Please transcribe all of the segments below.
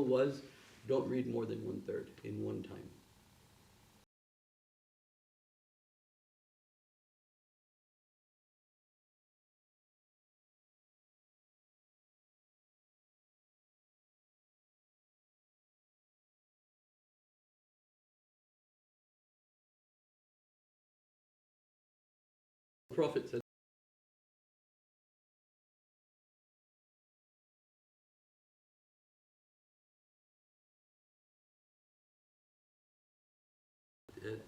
was, don't read more than 1/3 in one time. The Prophet said,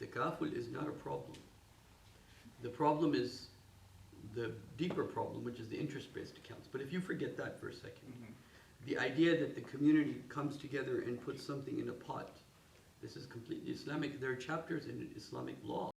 Takaful is not a problem. The problem is the deeper problem, which is the interest-based accounts. But if you forget that for a second, the idea that the community comes together and puts something in a pot, this is completely Islamic. There are chapters in Islamic law.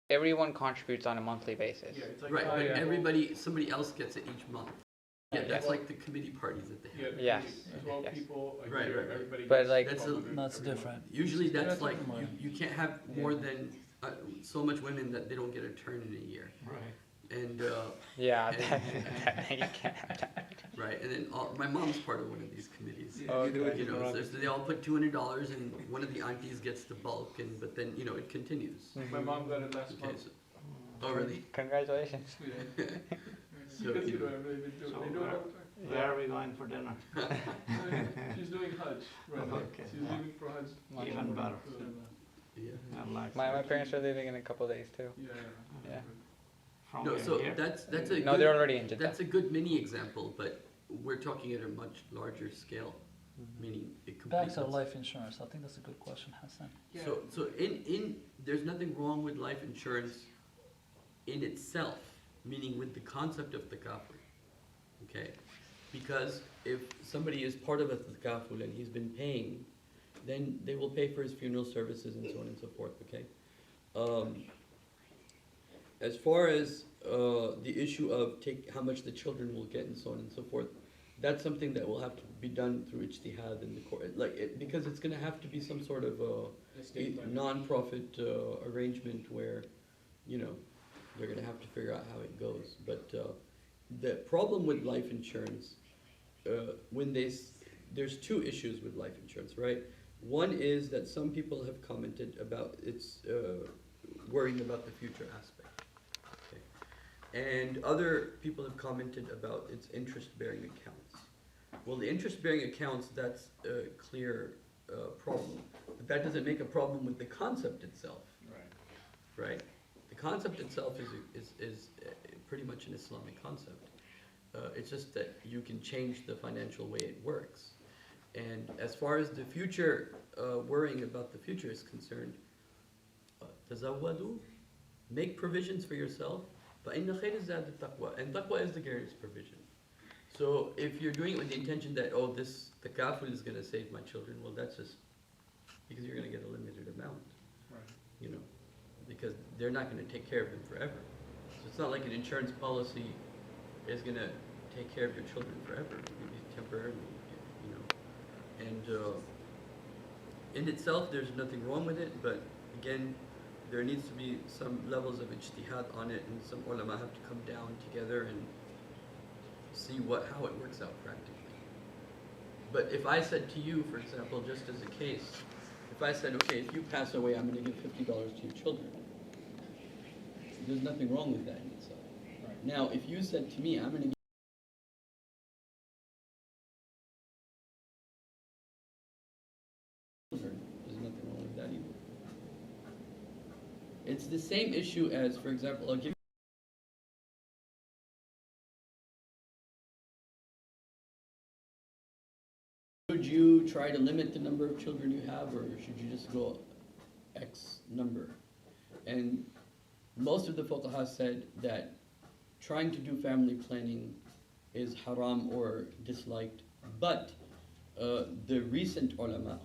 Everyone contributes on a monthly basis. Yeah, it's like, Right, but everybody, somebody else gets it each month. Yeah, that's like the committee parties that they have. Yes. 12 Yes. people a Right, year, right. everybody But gets like- That's a- 1,200 That's every month. different. Usually that's like, Right. you can't have more than so much women that they don't get a turn in a year. Right. And, Yeah, And- you can't have that. right, and then my mom's part of one of these committees. Yeah, Okay. You know, so they all put $200 and one of the aunties gets the bulk, and but then, you know, it continues. My mom got it last Okay, month. so, oh really? Congratulations. Yeah. So, Because, you know, they do it all the time. Where are we going for dinner? She's doing Hajj right now. Okay. She's leaving for Hajj. Even better. yeah. I like My parents are leaving in a couple of days too. Yeah. Yeah. From No, so here. that's a No, good, they're already in Jeddah. that's a good mini example, but we're talking at a much larger scale, meaning it completes. Banks or life insurance? I think that's a good question, Hassan. Yeah. So in there's nothing wrong with life insurance in itself, meaning with the concept of takaful, okay? Because if somebody is part of a takaful and he's been paying, then they will pay for his funeral services and so on and so forth, okay? As far as the issue of how much the children will get and so on and so forth, that's something that will have to be done through ijtihad in the court, because it's going to have to be some sort of a non-profit arrangement where, you know, they're going to have to figure out how it goes. But the problem with life insurance, there's two issues with life insurance, right? One is that some people have commented about its worrying about the future aspect. Okay. And other people have commented about its interest-bearing accounts. Well, the interest-bearing accounts, that's a clear problem. But that doesn't make a problem with the concept itself, right? The concept itself is pretty much an Islamic concept. It's just that you can change the financial way it works. And as far as the future, worrying about the future is concerned, tazawwadu, make provisions for yourself. فَإِنَّ خَيْرَ الزَّادِ التَّقْوَى. And taqwa is the greatest provision. So if you're doing it with the intention that, oh, this takaful is going to save my children, well, that's just because you're going to get a limited amount, you know, because they're not going to take care of them forever. So it's not like an insurance policy is going to take care of your children forever, maybe temporarily, you know. And in itself, there's nothing wrong with it, but again, there needs to be some levels of ijtihad on it, and some ulama have to come down together and see how it works out practically. But if I said to you, for example, just as a case, if I said, okay, if you pass away, I'm going to give $50 to your children, there's nothing wrong with that in itself. Now, if you said to me, I'm going to It's the same issue as, for example, I'll give should you try to limit the number of children you have, or should you just go X number? And most of the fuqaha said that trying to do family planning is haram or disliked, but the recent ulama,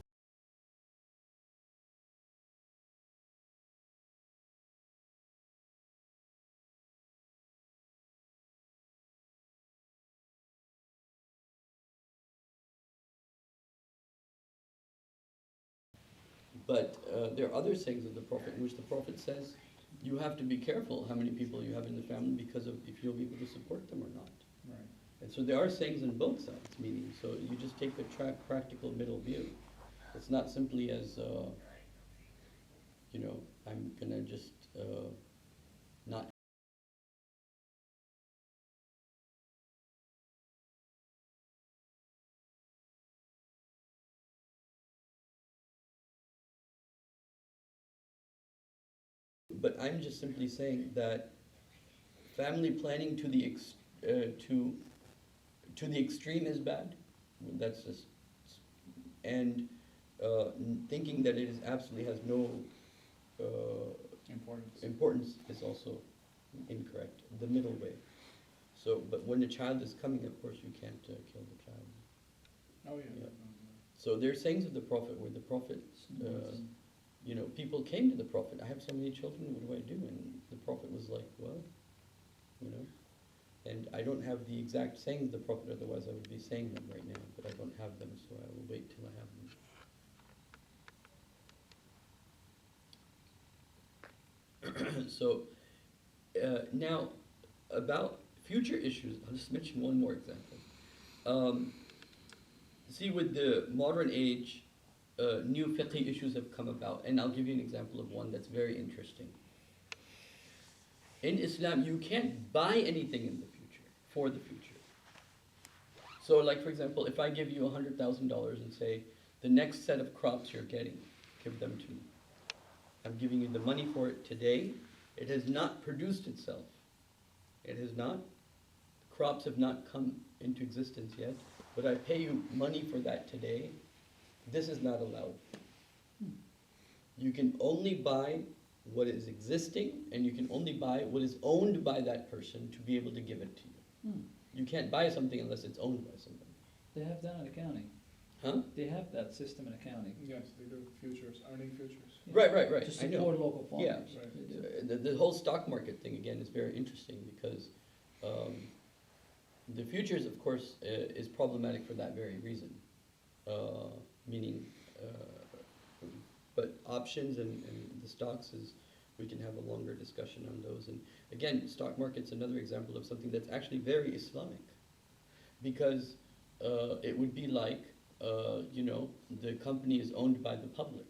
but there are other sayings of the Prophet in which the Prophet says you have to be careful how many people you have in the family because of if you'll be able to support them or not. Right. And so there are sayings on both sides, meaning, so you just take the practical middle view. It's not simply as, I'm gonna just not. But I'm just simply saying that family planning to the to the extreme is bad. That's just, and thinking that it is absolutely has no importance is also incorrect. The middle way. So, but when the child is coming, of course, you can't kill the child. Oh, yeah. Yeah. So there are sayings of the Prophet where the Prophet, people came to the Prophet. I have so many children. What do I do? And the Prophet was like, well, And I don't have the exact sayings of the Prophet, otherwise I would be saying them right now, but I don't have them, so I will wait till I have them. So, now, about future issues, I'll just mention one more example. See, with the modern age, new fiqh issues have come about, and I'll give you an example of one that's very interesting. In Islam, you can't buy anything in the future, for the future. So like, for example, if I give you $100,000 and say, the next set of crops you're getting, give them to me. I'm giving you the money for it today. It has not produced itself. It has not. The crops have not come into existence yet, but I pay you money for that today. This is not allowed. You can only buy what is existing, and you can only buy what is owned by that person to be able to give it to you. You can't buy something unless it's owned by somebody. They have that in accounting. Huh? They have that system in accounting. Yes, they do futures, earning futures. Right. To I know. support local Yeah. farmers. Right. They do. The whole stock market thing, again, is very interesting because the futures, of course, is problematic for that very reason. Meaning, but options and the stocks is, we can have a longer discussion on those. And again, stock market's another example of something that's actually very Islamic. Because it would be like, the company is owned by the public,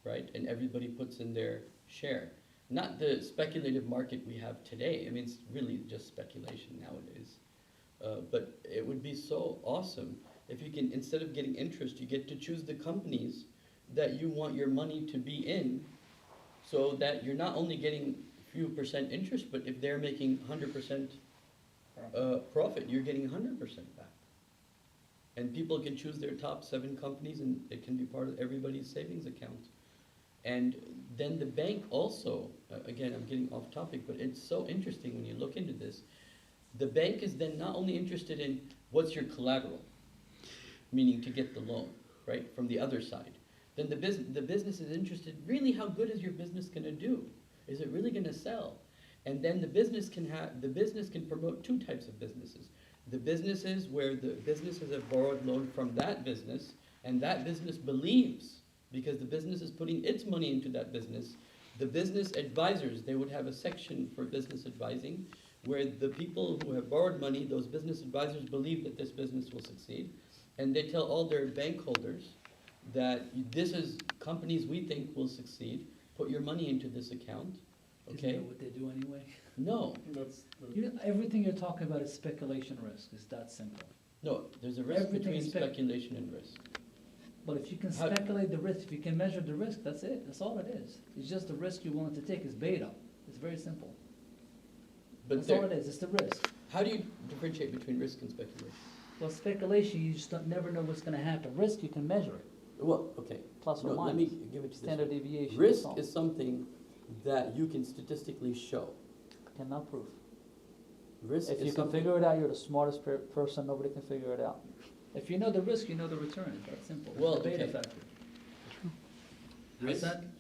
right? And everybody puts in their share. Not the speculative market we have today. I mean, it's really just speculation nowadays. But it would be so awesome if you can, instead of getting interest, you get to choose the companies that you want your money to be in, so that you're not only getting a few percent interest, but if they're making 100% profit, you're getting 100% back. And people can choose their top 7 companies, and it can be part of everybody's savings account. And then the bank also, again, I'm getting off topic, but it's so interesting when you look into this. The bank is then not only interested in what's your collateral, meaning to get the loan, right, from the other side. Then the business is interested, really, how good is your business going to do? Is it really going to sell? And then the business can promote 2 types of businesses. The businesses where the businesses have borrowed loan from that business, and that business believes, because the business is putting its money into that business, the business advisors, they would have a section for business advising, where the people who have borrowed money, those business advisors believe that this business will succeed, and they tell all their bank holders that this is companies we think will succeed, put your money into this account, okay? Isn't that what they do anyway? No, Everything you're talking about is speculation risk. It's that simple. no, there's a risk Everything between is speculation and risk. But if you can How- speculate the risk, if you can measure the risk, that's it, that's all it is. It's just the risk you're willing to take, it's beta, it's very simple. But That's all there, it is, it's the risk. how do you differentiate between risk and speculation? Well, speculation, you just never know what's gonna happen. Risk, you can measure it, Well, okay, plus or no, let me minus, give it to this standard way. deviation. Risk that's all. is something that you can statistically show. Cannot prove. Risk If is you can something. figure it out, you're the smartest person, nobody can figure it out. If you know the risk, you know the return, it's that simple. It's Well, the beta okay. factor. Risk- Hassan?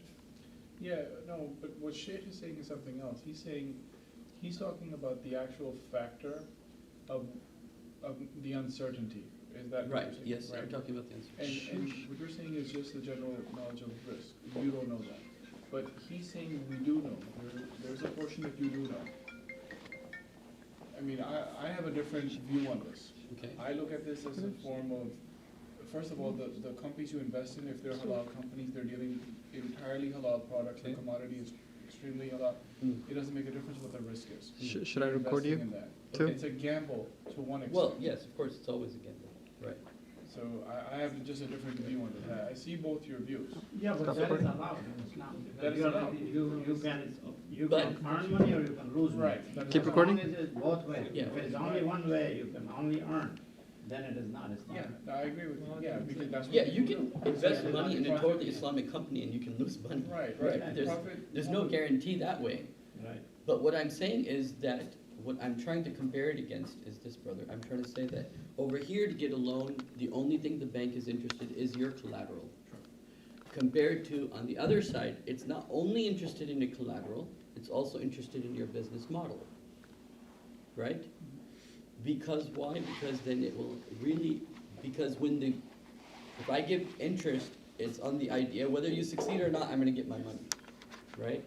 Yeah, no, but what Sheikh is saying is something else. He's talking about the actual factor of the uncertainty. Is that what Right, you're saying? yes, Right. I'm talking about the answer. And what you're saying is just the general knowledge of risk. You don't know that. But he's saying we do know. There's a portion that you do know. I mean, I have a different view on this. Okay, I look at this as a form of, first of all, the companies you invest in, if they're halal companies, they're dealing entirely halal products, the Okay. commodity is extremely halal. Mm. It doesn't make a difference what the risk is. Should I You're record investing you? in that. too? It's a gamble to one extent. well, yes, of course, it's always a gamble, right. So I have just a different view on it. I see both your views. Yeah, but that is allowed in Islam. That is You are- allowed. You But- can earn money or you can lose money. Right. That's Keep what- recording? As long as it's both ways. Yeah. If it's only one way, you can only earn, then it is not Islamic. Yeah, no, I agree with you. Yeah, because that's what Yeah, you people can do. invest Yeah, money in a profit. totally Islamic company and you can lose money. Right, Right, right. there's, Profit there's no only. guarantee that way. Right. But what I'm saying is that, what I'm trying to compare it against is this, brother. I'm trying to say that over here to get a loan, the only thing the bank is interested is your collateral. Compared to, on the other side, it's not only interested in the collateral, it's also interested in your business model. Right? Because why? Because then it will really, because if I give interest, it's on the idea, whether you succeed or not, I'm gonna get my money. Right?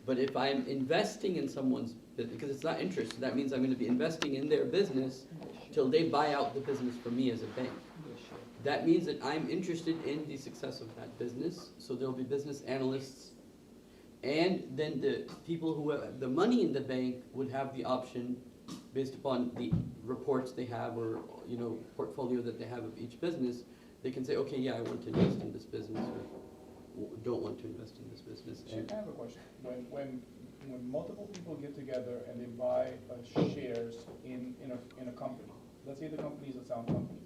But if I'm investing in someone's business, because it's not interest, that means I'm gonna be investing in their business till they buy out the business from me as a bank. That means that I'm interested in the success of that business, so there'll be business analysts. And then the people who have the money in the bank would have the option, based upon the reports they have or, portfolio that they have of each business, they can say, okay, yeah, I want to invest in this business or don't want to invest in this business. Sheikh, I have a question. When multiple people get together and they buy shares in a company, let's say the company is a sound company,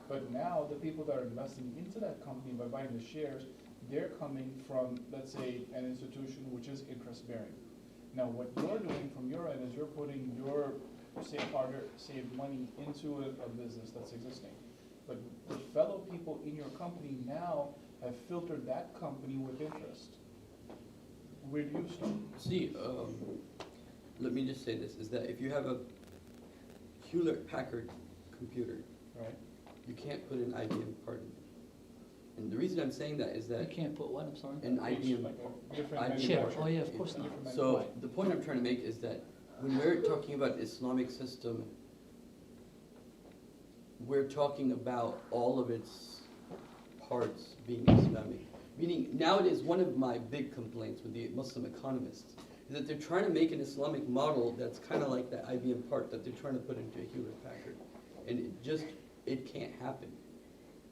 but now the people that are investing into that company by buying the shares, they're coming from, let's say, an institution which is interest bearing. Now, what you're doing from your end is you're putting your saved money into a business that's existing. But the fellow people in your company now have filtered that company with interest. Where do you start? See, let me just say this, is that if you have a Hewlett-Packard computer, Right. you can't put an IBM part in it. And the reason I'm saying that is You that can't put what, I'm sorry? an IBM, Like a different IBM Chip, manufacturer. oh yeah, of course not. Different so manufacturer. the point I'm trying to make is that when we're talking about Islamic system, we're talking about all of its parts being Islamic. Meaning, nowadays, one of my big complaints with the Muslim economists is that they're trying to make an Islamic model that's kind of like that IBM part that they're trying to put into a Hewlett-Packard. And it can't happen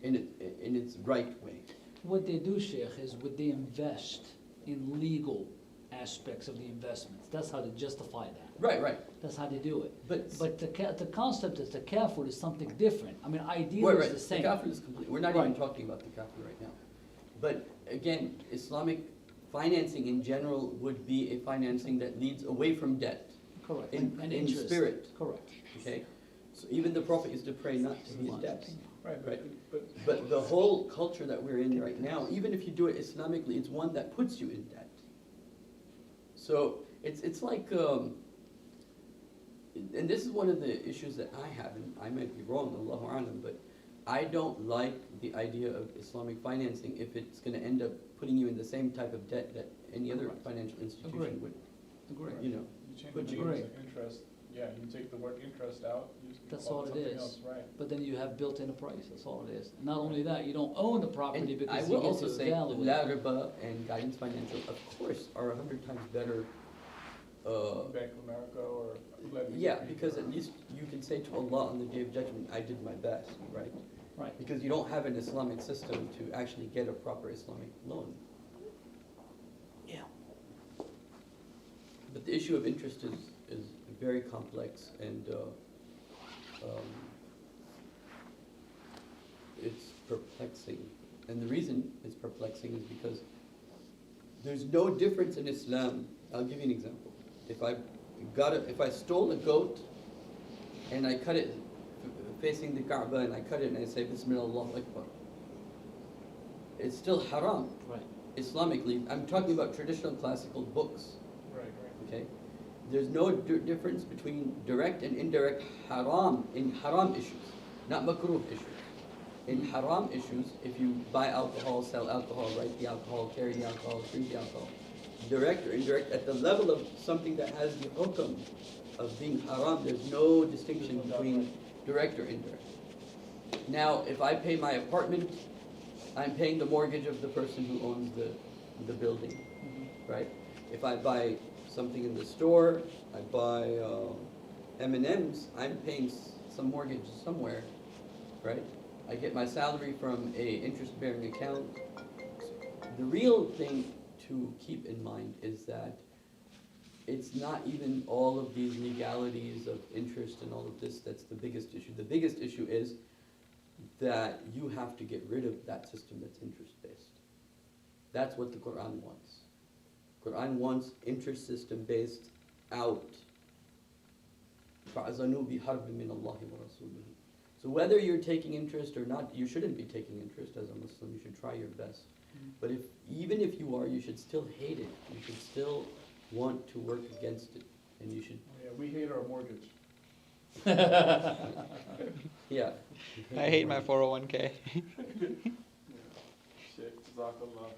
in its right way. What they do, Sheikh, is would they invest in legal aspects of the investments. That's how they justify that. Right. That's how they do it. But But the concept is takaful is something different. I mean, ideally right, it's right. the same. Takaful is complete. We're not even Right. talking about Takaful right now. But again, Islamic financing in general would be a financing that leads away from debt. Correct. In And interest. spirit. Correct. Okay? So even the Prophet used to pray not to be in debt. Right, Right. but But the whole culture that we're in right now, even if you do it Islamically, it's one that puts you in debt. So it's like, and this is one of the issues that I have, and I might be wrong, Allahu A'lam, but I don't like the idea of Islamic financing if it's going to end up putting you in the same type of debt that any other Correct. financial institution Agree. would, Agree. you know. you change But the you- means of interest, yeah, you take the word interest out, you That's call all it something is. else, right. But then you have built in a price, that's all it is. Not only that, you don't own the property And I because will you get also to say, evaluate. La Riba and Guidance Financial, of course, are 100 times better. Bank of America or. Yeah, because at least you can say to Allah on the Day of Judgment, I did my best, right? Right. Because you don't have an Islamic system to actually get a proper Islamic loan. Yeah. But the issue of interest is very complex, and it's perplexing. And the reason it's perplexing is because there's no difference in Islam. I'll give you an example. If I stole a goat and I cut it facing the Kaaba and I cut it and I say Bismillah Allahu Akbar, it's still haram. Right. Islamically, I'm talking about traditional classical books. Right. Okay, there's no difference between direct and indirect haram in haram issues, not makruh issues. In haram issues, if you buy alcohol, sell alcohol, write the alcohol, carry the alcohol, drink the alcohol, direct or indirect, at the level of something that has the hukam of being haram, there's no distinction between direct or indirect. Now, if I pay my apartment, I'm paying the mortgage of the person who owns the building, right? If I buy something in the store, I buy M&Ms, I'm paying some mortgage somewhere, right? I get my salary from a interest-bearing account. The real thing to keep in mind is that it's not even all of these legalities of interest and all of this that's the biggest issue. The biggest issue is that you have to get rid of that system that's interest-based. That's what the Quran wants. Quran wants interest system based out. فَأَذَنُوا بِحَرْبٍ مِّنَ اللَّهِ وَرَسُولِهِ. So whether you're taking interest or not, you shouldn't be taking interest as a Muslim. You should try your best. But even if you are, you should still hate it. You should still want to work against it, and you should. Yeah, we hate our mortgage. Yeah. I hate my 401k. Sheikh, Jazakallah.